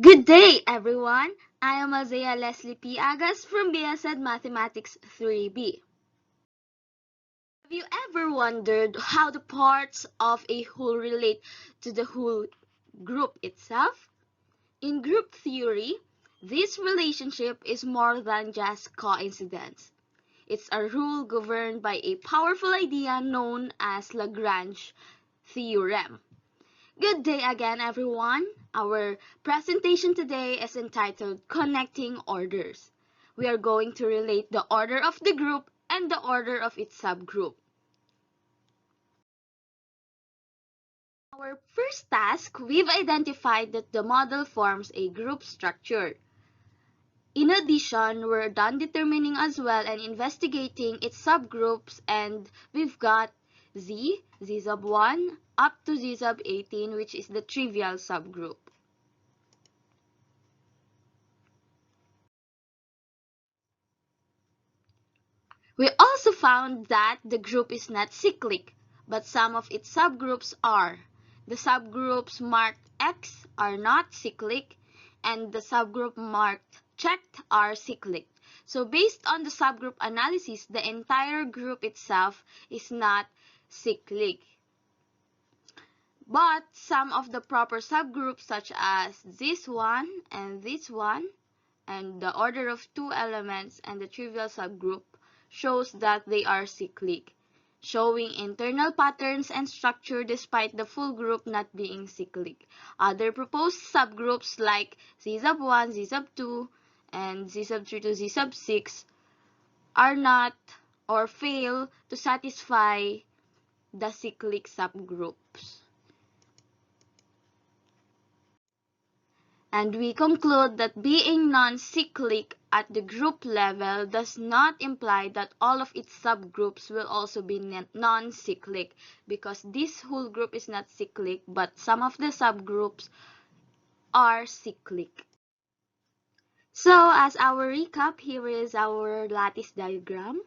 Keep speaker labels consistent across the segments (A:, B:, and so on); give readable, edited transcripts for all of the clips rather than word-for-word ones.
A: Good day, everyone. I am Azea Leslie P. Agas from BSED Mathematics 3B. Have you ever wondered how the parts of a whole relate to the whole group itself? In group theory, this relationship is more than just coincidence. It's a rule governed by a powerful idea known as Lagrange theorem. Good day again, everyone. Our presentation today is entitled Connecting Orders. We are going to relate the order of the group and the order of its subgroup. Our first task, we've identified that the model forms a group structure. In addition, we're done determining as well and investigating its subgroups, and we've got Z sub 1 up to Z sub 18, which is the trivial subgroup. We also found that the group is not cyclic, but some of its subgroups are. The subgroups marked X are not cyclic, and the subgroup marked checked are cyclic. So based on the subgroup analysis, the entire group itself is not cyclic. But some of the proper subgroups such as this one, and the order of two elements and the trivial subgroup shows that they are cyclic, showing internal patterns and structure despite the full group not being cyclic. Other proposed subgroups like Z sub 1, Z sub 2, and Z sub 3 to Z sub 6 are not or fail to satisfy the cyclic subgroups. And we conclude that being non-cyclic at the group level does not imply that all of its subgroups will also be non-cyclic, because this whole group is not cyclic, but some of the subgroups are cyclic. So as our recap, here is our lattice diagram.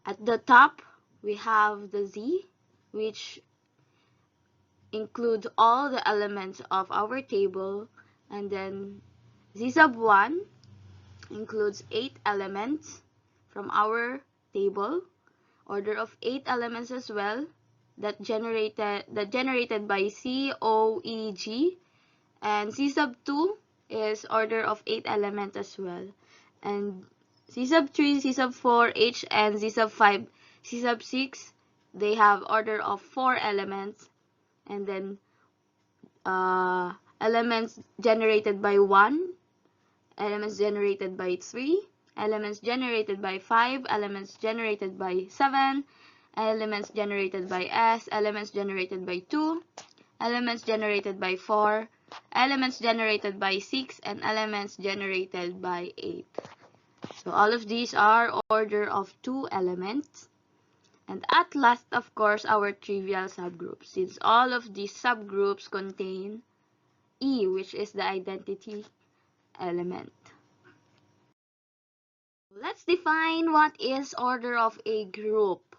A: At the top, we have the Z, which includes all the elements of our table, and then Z sub 1 includes 8 elements from our table, order of 8 elements as well, that generated by COEG, and C sub 2 is order of 8 elements as well, and C sub 3, C sub 4, H, and Z sub 5, C sub 6, they have order of 4 elements, and then elements generated by 1, elements generated by 3, elements generated by 5, elements generated by 7, elements generated by S, elements generated by 2, elements generated by 4, elements generated by 6, and elements generated by 8. So all of these are order of 2 elements. And at last, of course, our trivial subgroups, since all of these subgroups contain E, which is the identity element. Let's define what is order of a group.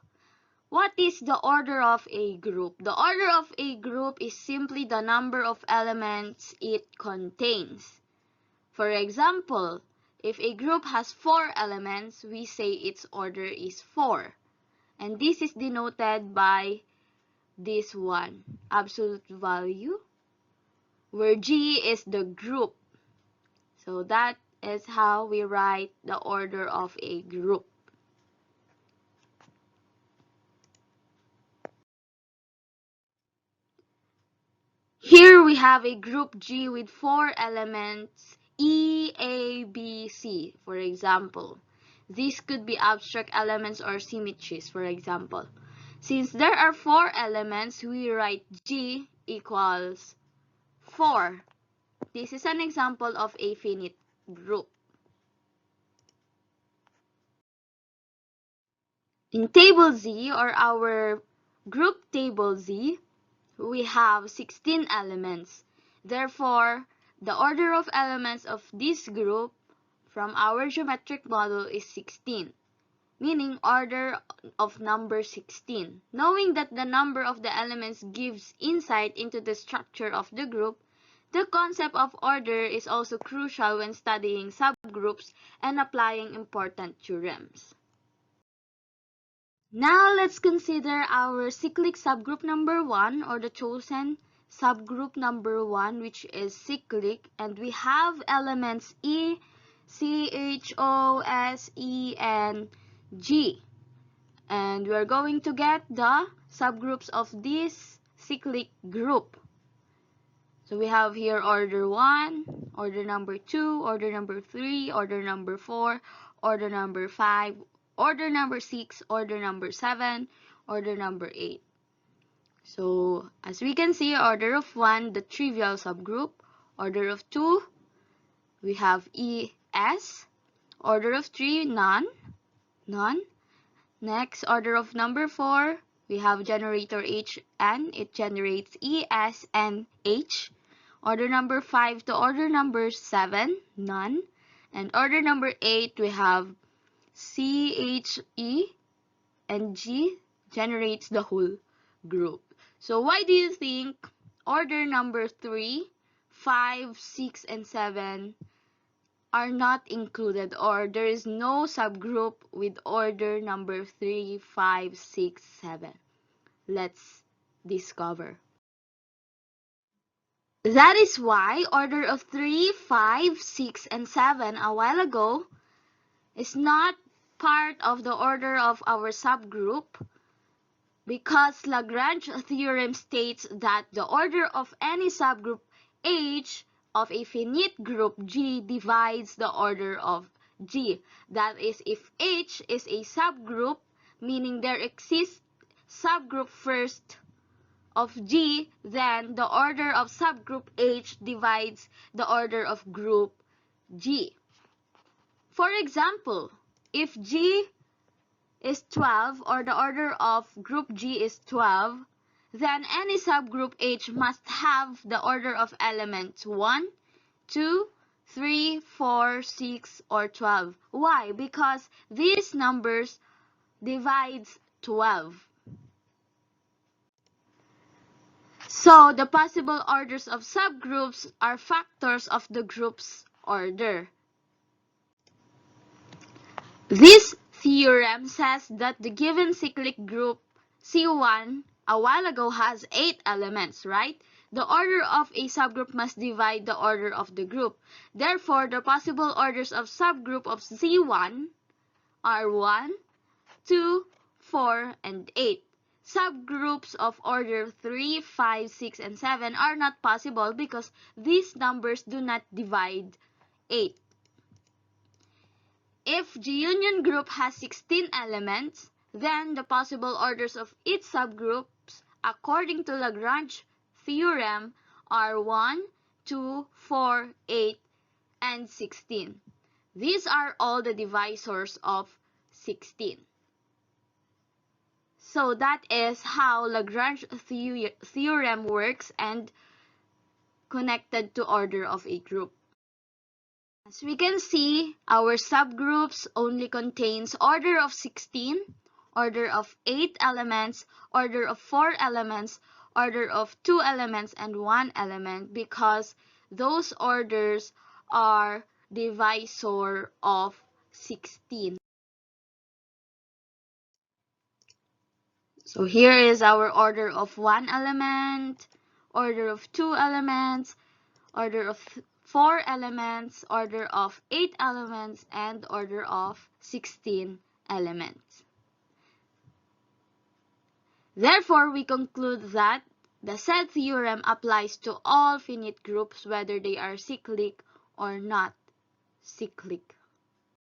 A: What is the order of a group? The order of a group is simply the number of elements it contains. For example, if a group has 4 elements, we say its order is 4. And this is denoted by this one, absolute value, where G is the group. So that is how we write the order of a group. Here we have a group G with 4 elements, E, A, B, C, for example. These could be abstract elements or symmetries, for example. Since there are 4 elements, we write G equals 4. This is an example of a finite group. In table Z, or our group table Z, we have 16 elements. Therefore, the order of elements of this group from our geometric model is 16, meaning order of number 16. Knowing that the number of the elements gives insight into the structure of the group, The concept of order is also crucial when studying subgroups and applying important theorems. Now let's consider our cyclic subgroup number 1, or the chosen subgroup number 1, which is cyclic, and we have elements E, C, H, O, S, E, and G. And we are going to get the subgroups of this cyclic group. So we have here order 1, order number 2, order number 3, order number 4, order number 5, order number 6, order number 7, order number 8. So as we can see, order of 1, the trivial subgroup. Order of 2, we have E, S. Order of 3, none. Next, order of number 4, we have generator H, N. It generates E, S, and H. Order number 5 to order number 7, none. And order number 8, we have C, H, E, and G generates the whole group. So why do you think order number 3, 5, 6, and 7 are not included, or there is no subgroup with order number 3, 5, 6, 7? Let's discover. That is why order of 3, 5, 6, and 7 a while ago is not part of the order of our subgroup, because Lagrange theorem states that the order of any subgroup H of a finite group G divides the order of G. That is, if H is a subgroup, meaning there exists subgroup first of G, then the order of subgroup H divides the order of group G. For example, if G is 12, or the order of group G is 12, then any subgroup H must have the order of elements 1, 2, 3, 4, 6, or 12. Why? Because these numbers divides 12. So the possible orders of subgroups are factors of the group's order. This theorem says that the given cyclic group C1 a while ago has 8 elements, right? The order of a subgroup must divide the order of the group. Therefore, the possible orders of subgroup of C1 are 1, 2, 4, and 8. Subgroups of order 3, 5, 6, and 7 are not possible because these numbers do not divide 8. If G union group has 16 elements, then the possible orders of its subgroups, according to Lagrange theorem, are 1, 2, 4, 8, and 16. These are all the divisors of 16. So that is how Lagrange theorem works and connected to order of a group. As we can see, our subgroups only contains order of 16, order of 8 elements, order of 4 elements, order of 2 elements, and 1 element, because those orders are divisor of 16. So here is our order of 1 element, order of 2 elements, order of 4 elements, order of 8 elements, and order of 16 elements. Therefore, we conclude that the said theorem applies to all finite groups, whether they are cyclic or not cyclic.